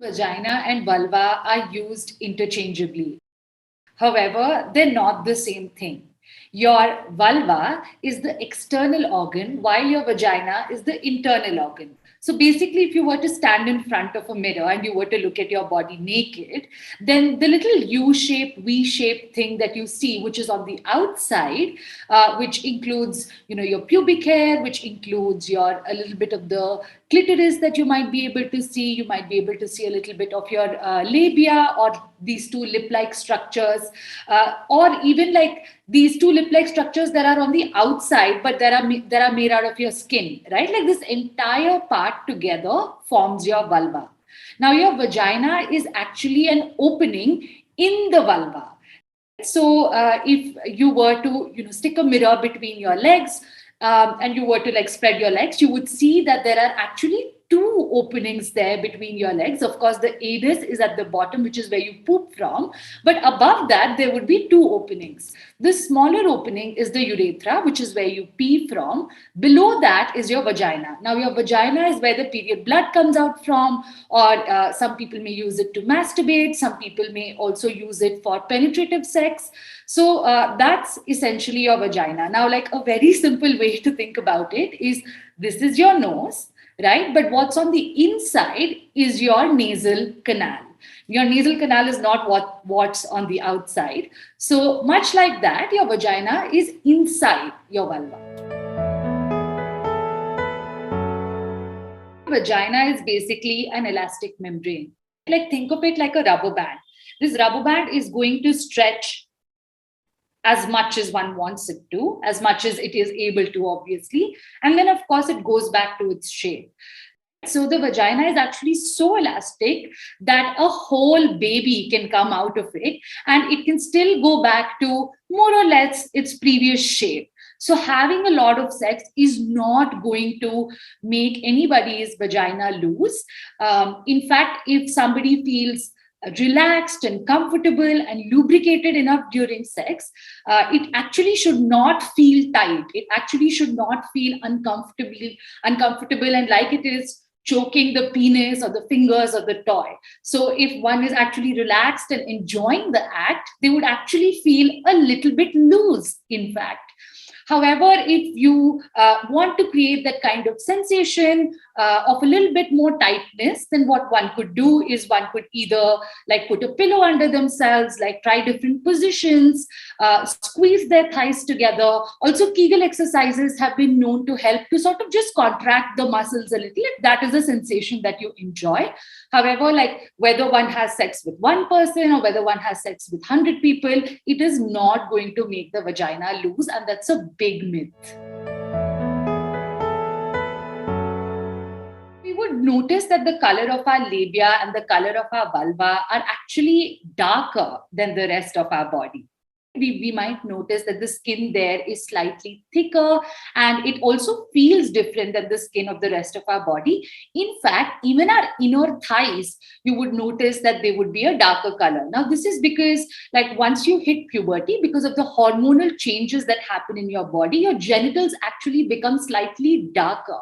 Vagina and vulva are used interchangeably. However, they're not the same thing. Your vulva is the external organ, while your vagina is the internal organ. So basically, if you were to stand in front of a mirror and you were to look at your body naked, then the little U-shaped, V-shaped thing that you see, which is on the outside, which includes, your pubic hair, which includes your a little bit of the clitoris that you might be able to see. You might be able to see a little bit of your labia or these two lip-like structures, or even like these two lip-like structures that are on the outside, but that are made out of your skin, right? Like this entire part together forms your vulva. Now, your vagina is actually an opening in the vulva. So if you were to stick a mirror between your legs, and you were to like spread your legs, you would see that there are actually two openings there between your legs. Of course, the anus is at the bottom, which is where you poop from, but above that there would be two openings. The smaller opening is the urethra, which is where you pee from. Below that is your vagina. Now, your vagina is where the period blood comes out from, or some people may use it to masturbate, some people may also use it for penetrative sex. So that's essentially your vagina. Now, like a very simple way to think about it is, this is your nose, right? But what's on the inside is your nasal canal. Your nasal canal is not what's on the outside. So much like that, your vagina is inside your vulva. Vagina is basically an elastic membrane. Like think of it like a rubber band. This rubber band is going to stretch as much as one wants it to, as much as it is able to, obviously. And then, of course, it goes back to its shape. So the vagina is actually so elastic that a whole baby can come out of it and it can still go back to more or less its previous shape. So having a lot of sex is not going to make anybody's vagina loose. In fact, if somebody feels relaxed and comfortable and lubricated enough during sex, it actually should not feel tight. It actually should not feel uncomfortable and like it is choking the penis or the fingers or the toy. So if one is actually relaxed and enjoying the act, they would actually feel a little bit loose, in fact. However, if you want to create that kind of sensation of a little bit more tightness, then what one could do is one could either like put a pillow under themselves, like try different positions, squeeze their thighs together. Also, Kegel exercises have been known to help to sort of just contract the muscles a little, if that is a sensation that you enjoy. However, like whether one has sex with one person or whether one has sex with 100 people, it is not going to make the vagina loose, and that's a big myth. We would notice that the color of our labia and the color of our vulva are actually darker than the rest of our body. We might notice that the skin there is slightly thicker and it also feels different than the skin of the rest of our body. In fact, even our inner thighs, you would notice that they would be a darker color. Now, this is because, like, once you hit puberty, because of the hormonal changes that happen in your body, your genitals actually become slightly darker.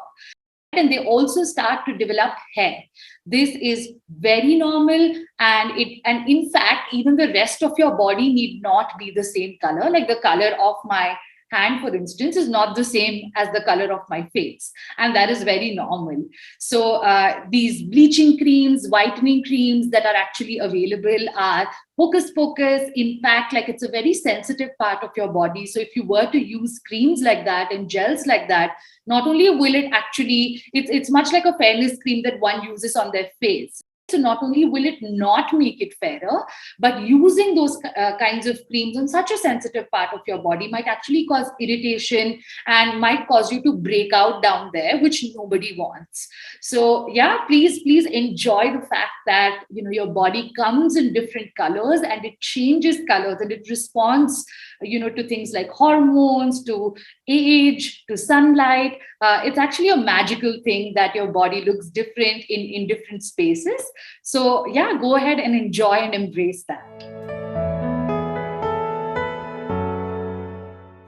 And they also start to develop hair. This is very normal, and in fact, even the rest of your body need not be the same color. Like the color of my hand, for instance, is not the same as the color of my face, and that is very normal. So these bleaching creams, whitening creams that are actually available are hocus pocus. In fact, like it's a very sensitive part of your body. So if you were to use creams like that and gels like that, not only will it actually, it's much like a fairness cream that one uses on their face. So not only will it not make it fairer, but using those kinds of creams on such a sensitive part of your body might actually cause irritation and might cause you to break out down there, which nobody wants. So yeah, please enjoy the fact that your body comes in different colors and it changes colors and it responds to things like hormones, to age, to sunlight. It's actually a magical thing that your body looks different in different spaces. So yeah, go ahead and enjoy and embrace that.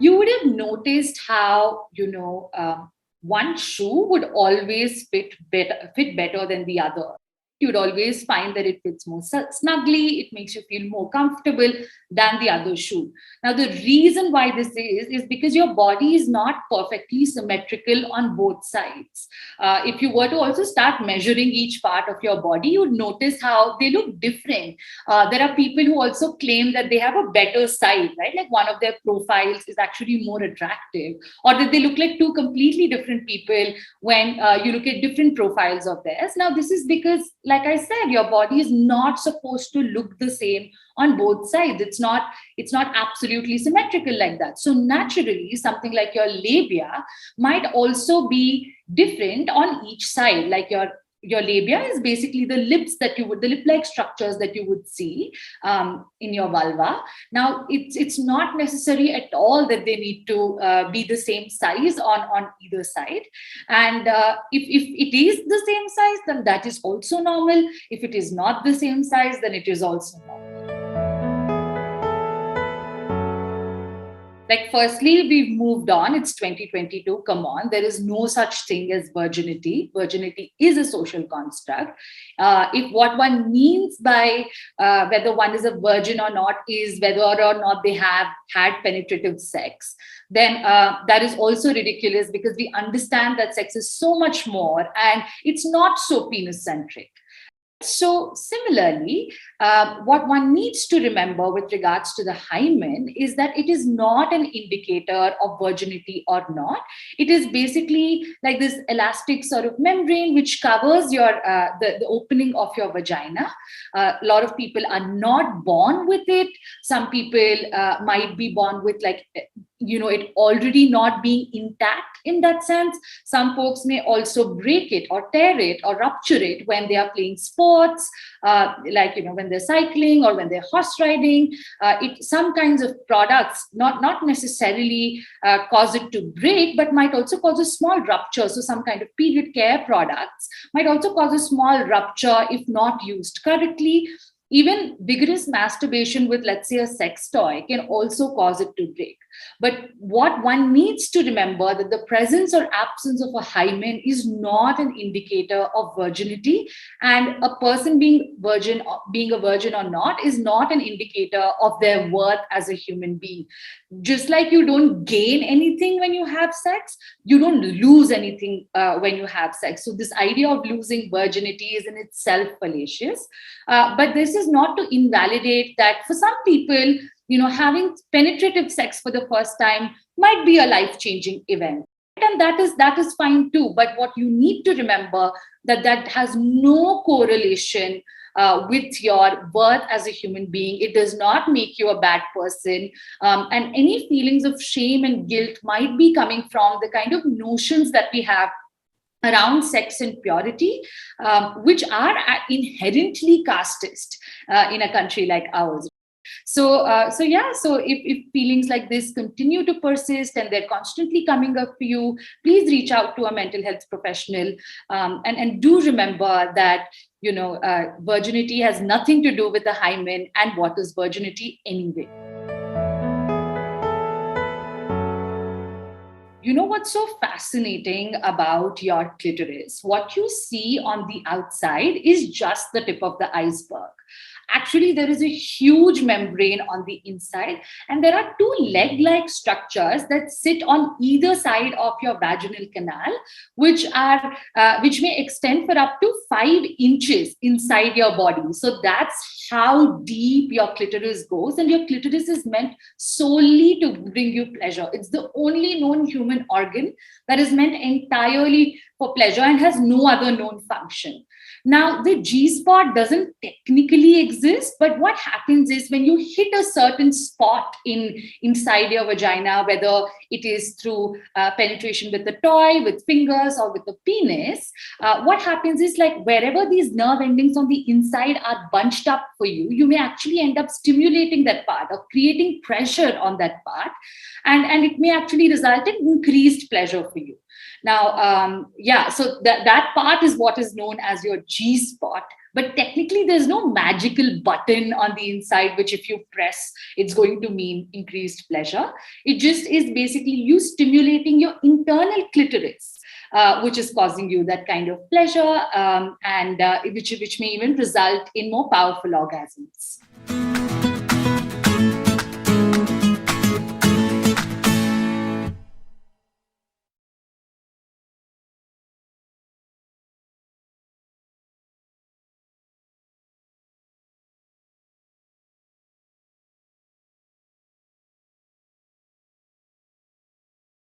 You would have noticed how one shoe would always fit better than the other. you'd always find that it fits more snugly, it makes you feel more comfortable than the other shoe. Now, the reason why this is because your body is not perfectly symmetrical on both sides. If you were to also start measuring each part of your body, you'd notice how they look different. There are people who also claim that they have a better side, right? Like one of their profiles is actually more attractive, or that they look like two completely different people when you look at different profiles of theirs. Now, this is because, like I said, your body is not supposed to look the same on both sides. It's not absolutely symmetrical like that. So naturally, something like your labia might also be different on each side. Like your labia is basically the the lip-like structures that you would see in your vulva. Now, it's not necessary at all that they need to be the same size on either side. And if it is the same size, then that is also normal. If it is not the same size, then it is also normal. Like, firstly, we've moved on. It's 2022. Come on. There is no such thing as virginity. Virginity is a social construct. If what one means by whether one is a virgin or not is whether or not they have had penetrative sex, then that is also ridiculous, because we understand that sex is so much more and it's not so penis centric. So similarly, what one needs to remember with regards to the hymen is that it is not an indicator of virginity or not. It is basically like this elastic sort of membrane which covers your the opening of your vagina. A lot of people are not born with it. Some people might be born with, like, it already not being intact in that sense. Some folks may also break it or tear it or rupture it when they are playing sports, when they're cycling or when they're horse riding. Some kinds of products not necessarily cause it to break, but might also cause a small rupture. So some kind of period care products might also cause a small rupture if not used correctly. Even vigorous masturbation with, let's say, a sex toy can also cause it to break. But what one needs to remember, that the presence or absence of a hymen is not an indicator of virginity, and a person being a virgin or not is not an indicator of their worth as a human being. Just like you don't gain anything when you have sex, you don't lose anything when you have sex. So this idea of losing virginity is in itself fallacious. But this is not to invalidate that for some people, having penetrative sex for the first time might be a life-changing event. And that is fine too. But what you need to remember, that has no correlation with your worth as a human being. It does not make you a bad person. And any feelings of shame and guilt might be coming from the kind of notions that we have around sex and purity, which are inherently casteist in a country like ours. So if feelings like this continue to persist and they're constantly coming up for you, please reach out to a mental health professional, and do remember that virginity has nothing to do with the hymen, and what is virginity anyway. You know what's so fascinating about your clitoris? What you see on the outside is just the tip of the iceberg. Actually, there is a huge membrane on the inside, and there are two leg-like structures that sit on either side of your vaginal canal, which may extend for up to 5 inches inside your body. So that's how deep your clitoris goes, and your clitoris is meant solely to bring you pleasure. It's the only known human organ that is meant entirely for pleasure and has no other known function. Now, the G-spot doesn't technically exist, but what happens is when you hit a certain spot inside your vagina, whether it is through penetration with a toy, with fingers, or with a penis, what happens is, like, wherever these nerve endings on the inside are bunched up for you, you may actually end up stimulating that part or creating pressure on that part, and it may actually result in increased pleasure for you. Now, so that part is what is known as your G-spot. But technically, there's no magical button on the inside, which if you press, it's going to mean increased pleasure. It just is basically you stimulating your internal clitoris. which is causing you that kind of pleasure, and which may even result in more powerful orgasms.